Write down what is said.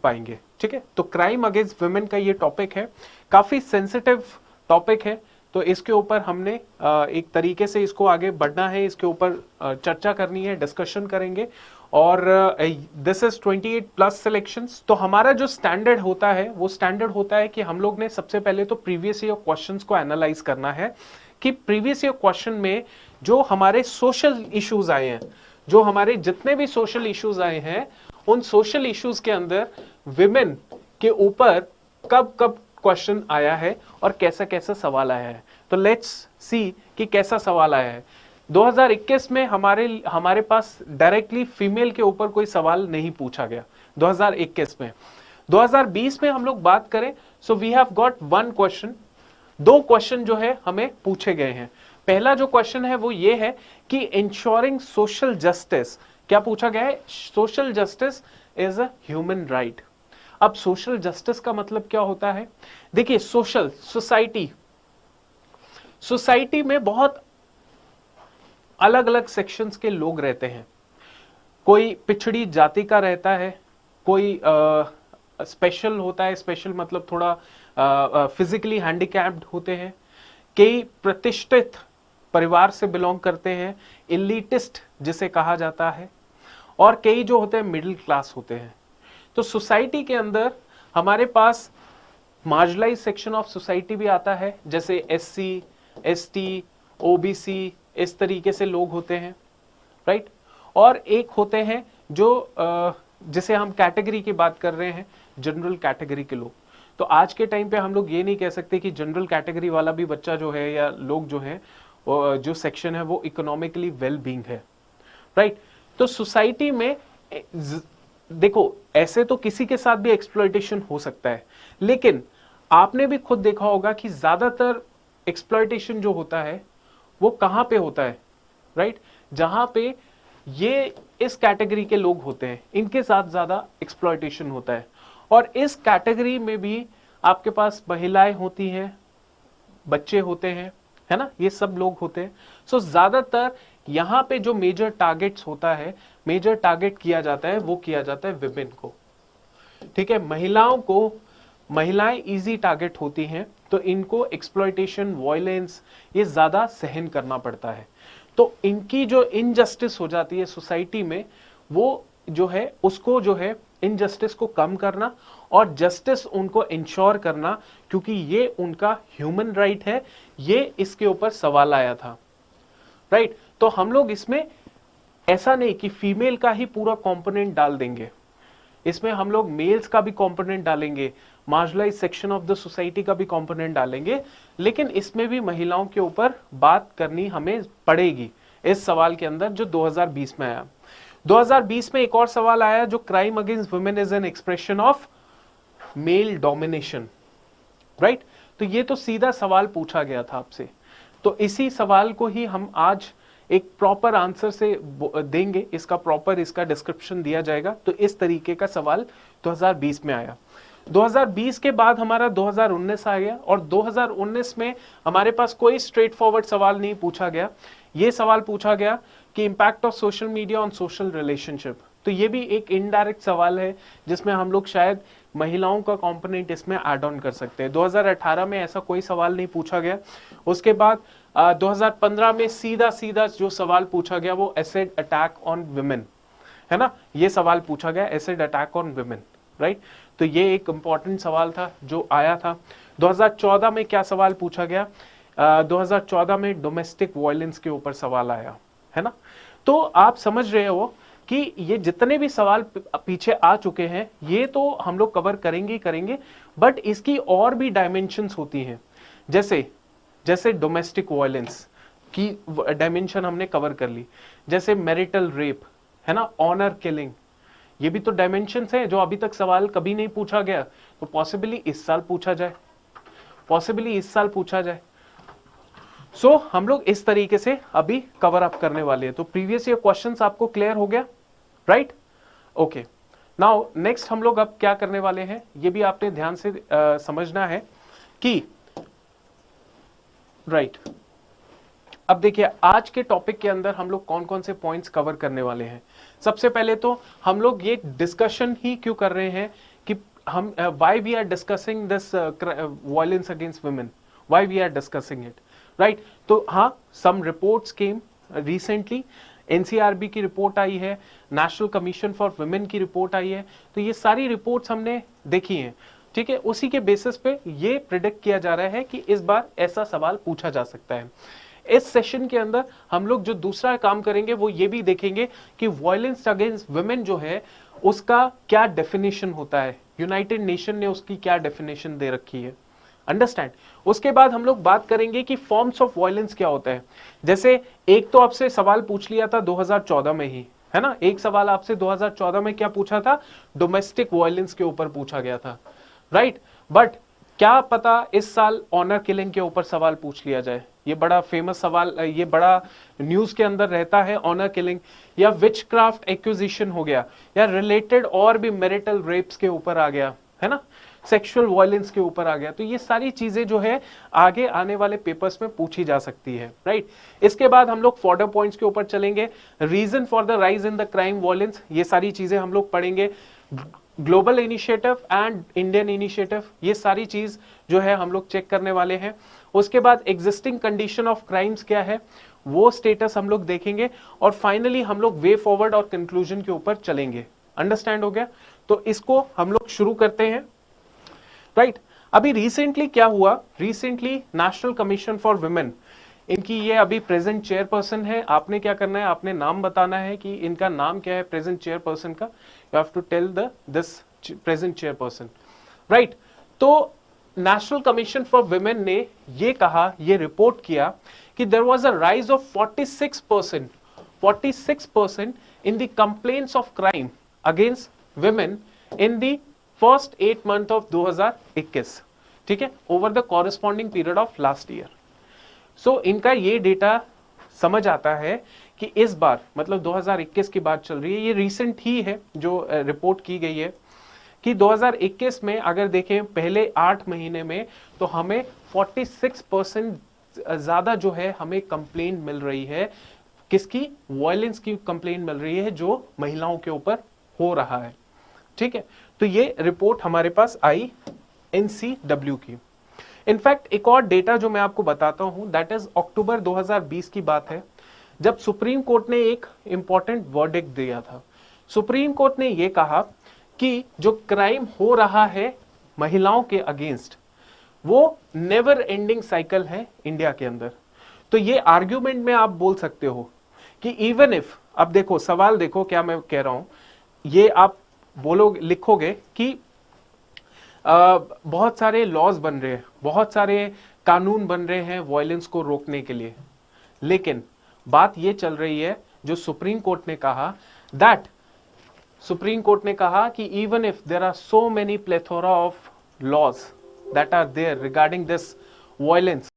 पाएंगे। ठीक है, तो क्राइम अगेंस्ट वुमेन का ये टॉपिक है, काफी सेंसिटिव टॉपिक है, तो इसके ऊपर हमने एक तरीके से इसको आगे बढ़ना है, इसके ऊपर चर्चा करनी है, डिस्कशन करेंगे। और दिस इज 28 प्लस सिलेक्शंस। तो हमारा जो स्टैंडर्ड होता है वो स्टैंडर्ड होता है कि हम लोग ने सबसे पहले तो प्रीवियस ईयर क्वेश्चंस को एनालाइज करना है कि प्रीवियस ईयर क्वेश्चन में जो हमारे सोशल इश्यूज आए हैं, जो हमारे जितने भी सोशल इश्यूज आए हैं, उन सोशल इश्यूज के अंदर विमेन के ऊपर कब कब क्वेश्चन आया है और कैसा कैसा सवाल आया है। तो लेट्स सी कि कैसा सवाल आया है। 2021 में हमारे पास डायरेक्टली फीमेल के ऊपर कोई सवाल नहीं पूछा गया 2021 में। 2020 में हम लोग बात करें, so we have got one question, दो क्वेश्चन जो है हमें पूछे गए हैं। पहला जो क्वेश्चन है वो ये है कि इंश्योरिंग सोशल जस्टिस, क्या पूछा गया है, social justice is a human right. अब सोशल जस्टिस का मतलब क्या होता है? देखिए, सोसाइटी में बहुत अलग अलग सेक्शंस के लोग रहते हैं। कोई पिछड़ी जाति का रहता है, कोई स्पेशल होता है, स्पेशल मतलब थोड़ा फिजिकली हैंडीकैप्ड होते हैं, कई प्रतिष्ठित परिवार से बिलोंग करते हैं, इलीटिस्ट जिसे कहा जाता है, और कई जो होते हैं मिडिल क्लास होते हैं। तो सोसाइटी के अंदर हमारे पास मार्जिनलाइज सेक्शन ऑफ सोसाइटी भी आता है, जैसे एससी, एसटी, ओबीसी, इस तरीके से लोग होते हैं, राइट। और एक होते हैं जो जिसे हम कैटेगरी की बात कर रहे हैं, जनरल कैटेगरी के लोग। तो आज के टाइम पे हम लोग ये नहीं कह सकते कि जनरल कैटेगरी वाला भी बच्चा जो है या लोग जो है जो सेक्शन है वो इकोनॉमिकली वेल बीइंग है, राइट। तो सोसाइटी में देखो, ऐसे तो किसी के साथ भी एक्सप्लॉयटेशन हो सकता है, लेकिन आपने भी खुद देखा होगा कि ज्यादातर एक्सप्लॉयटेशन जो होता है वो कहां पे होता है, राइट, जहां पे ये इस कैटेगरी के लोग होते हैं, इनके साथ ज्यादा एक्सप्लॉयटेशन होता है। और इस कैटेगरी में भी आपके पास महिलाएं होती हैं, बच्चे होते हैं, है ना, ये सब लोग होते हैं। सो ज्यादातर यहां पे जो मेजर टारगेट्स होता है, मेजर टारगेट किया जाता है, वो किया जाता है विमेन को। ठीक है, महिलाएं इजी टारगेट होती हैं, तो इनको एक्सप्लॉयटेशन, वायलेंस ये ज्यादा सहन करना पड़ता है। तो इनकी जो इनजस्टिस हो जाती है सोसाइटी में, वो जो है उसको जो है इनजस्टिस को कम करना और जस्टिस उनको इंश्योर करना, क्योंकि ये उनका ह्यूमन राइट है, ये इसके ऊपर सवाल आया था, राइट। तो हम लोग इसमें ऐसा नहीं कि फीमेल का ही पूरा कंपोनेंट डाल देंगे, इसमें हम लोग मेल्स का भी कंपोनेंट डालेंगे, marginalise section of the society का भी कंपोनेंट डालेंगे, लेकिन इसमें भी महिलाओं के ऊपर बात करनी हमें पड़ेगी इस सवाल के अंदर जो 2020 में आया। 2020 में एक और सवाल आया जो crime against women is an expression of male domination, right. तो ये तो सीधा सवाल पूछा गया था आपसे, तो इसी सवाल को ही हम आज एक प्रॉपर आंसर से देंगे, इसका प्रॉपर इसका डिस्क्रिप्शन दिया जाएगा। तो इस तरीके का सवाल 2020 में आया। 2020 के बाद हमारा 2019 आ गया, और 2019 में हमारे पास कोई स्ट्रेट फॉरवर्ड सवाल नहीं पूछा गया। ये सवाल पूछा गया कि impact of social media on social relationship. तो ये भी एक इनडायरेक्ट सवाल है जिसमें हम लोग शायद महिलाओं का कंपोनेंट इसमें ऐड ऑन कर सकते हैं। 2018 में ऐसा कोई सवाल नहीं पूछा गया। उसके बाद 2015 में सीधा जो सवाल पूछा गया वो एसिड अटैक ऑन विमेन, है ना, ये सवाल पूछा गया, acid attack on women, right. तो ये एक इंपॉर्टेंट सवाल था जो आया था। 2014 में क्या सवाल पूछा गया? 2014 में डोमेस्टिक वायलेंस के ऊपर सवाल आया, है ना। तो आप समझ रहे हो कि ये जितने भी सवाल पीछे आ चुके हैं ये तो हम लोग कवर करेंगे, बट इसकी और भी डायमेंशंस होती हैं। जैसे डोमेस्टिक वायलेंस की डायमेंशन हमने कवर कर ली, जैसे मैरिटल रेप, है ना, ऑनर किलिंग, ये भी तो डायमेंशंस हैं जो अभी तक सवाल कभी नहीं पूछा गया। तो पॉसिबली इस साल पूछा जाए, सो हम लोग इस तरीके से अभी कवर अप करने वाले हैं। तो प्रीवियस ईयर क्वेश्चंस आपको क्लियर हो गया, राइट? ओके, नाउ नेक्स्ट हम लोग अब क्या करने वाले हैं ये भी आपने ध्यान से समझना है कि राइट अब देखिए आज के टॉपिक के अंदर हम लोग कौन कौन से पॉइंट्स कवर करने वाले हैं। सबसे पहले तो हम लोग ये डिस्कशन ही क्यों कर रहे हैं कि हम why we are discussing this violence against women, why we are discussing it, right. तो हाँ, some reports came recently, NCRB की रिपोर्ट आई है, नेशनल कमीशन फॉर वुमेन की रिपोर्ट आई है, तो ये सारी रिपोर्ट्स हमने देखी हैं, ठीक है। उसी के बेसिस पे ये प्रिडिक्ट किया जा रहा है कि इस बार ऐसा सवाल पूछा जा सकता है। इस सेशन के अंदर हम लोग जो दूसरा काम करेंगे वो ये भी देखेंगे कि वायलेंस अगेंस्ट वुमेन जो है उसका क्या डेफिनेशन होता है, यूनाइटेड नेशन ने उसकी क्या डेफिनेशन दे रखी है, अंडरस्टैंड। उसके बाद हम लोग बात करेंगे कि फॉर्म्स ऑफ वायलेंस क्या होता है। जैसे एक तो आपसे सवाल पूछ लिया था 2014 में ही, है ना, एक सवाल आपसे 2014 में क्या पूछा था, डोमेस्टिक वायलेंस के ऊपर पूछा गया था, राइट। बट क्या पता इस साल ऑनर किलिंग के ऊपर सवाल पूछ लिया जाए, ये बड़ा फेमस सवाल, ये बड़ा न्यूज के अंदर रहता है, ऑनर किलिंग या विच क्राफ्ट एक्विजिशन हो गया, या रिलेटेड और भी मैरिटल रेप्स के ऊपर आ गया, है ना, सेक्सुअल वायलेंस के ऊपर आ गया। तो ये सारी चीजें जो है आगे आने वाले पेपर्स में पूछी जा सकती है, राइट। इसके बाद हम लोग फॉर्डर पॉइंट्स के ऊपर चलेंगे, reason for the rise in the crime violence, ये सारी चीजें हम लोग पढ़ेंगे। Global initiative and Indian initiative, ये सारी चीज जो है हम लोग चेक करने वाले हैं। उसके बाद एग्जिस्टिंग कंडीशन ऑफ क्राइम्स क्या है, वो स्टेटस हम लोग देखेंगे, और फाइनली हम लोग वे फॉरवर्ड और कंक्लूजन के ऊपर चलेंगे। अंडरस्टैंड हो गया? तो इसको हम लोग शुरू करते हैं, राइट। अभी रिसेंटली क्या हुआ, recently national commission for women, इनकी ये अभी प्रेजेंट चेयरपर्सन है। आपने क्या करना है, आपने नाम बताना है कि इनका नाम क्या है प्रेजेंट चेयरपर्सन का, you have to tell this present chairperson, right. तो नेशनल कमीशन फॉर वुमेन ने ये कहा, ये रिपोर्ट किया कि there was a rise of 46% in the complaints of crime against women in the first 8 month of 2021, ठीक है, over the corresponding period of last year. So इनका ये डेटा समझ आता है कि इस बार, मतलब 2021 की बात चल रही है, ये रिसेंट ही है जो रिपोर्ट की गई है, कि 2021 में अगर देखें पहले 8 महीने में, तो हमें 46% ज्यादा जो है हमें कंप्लेंट मिल रही है, किसकी, वायलेंस की कंप्लेंट मिल रही है जो महिलाओं के ऊपर हो रहा है, ठीक है। तो ये रिपोर्ट हमारे पास आई एनसीडब्ल्यू की। इनफैक्ट एक और डेटा जो मैं आपको बताता हूं, दैट इज अक्टूबर 2020 की बात है, जब सुप्रीम कोर्ट ने एक इंपॉर्टेंट वर्डिक्ट दिया था। सुप्रीम कोर्ट ने यह कहा कि जो क्राइम हो रहा है महिलाओं के अगेंस्ट, वो नेवर एंडिंग साइकिल है इंडिया के अंदर। तो ये आर्ग्यूमेंट में आप बोल सकते हो कि इवन इफ, अब देखो सवाल देखो क्या मैं कह रहा हूं, ये आप बोलोगे, लिखोगे कि बहुत सारे लॉज बन रहे हैं, बहुत सारे कानून बन रहे हैं वायलेंस को रोकने के लिए, लेकिन बात ये चल रही है जो सुप्रीम कोर्ट ने कहा, दैट सुप्रीम कोर्ट ने कहा कि even if there are so many plethora of laws that are there regarding this violence,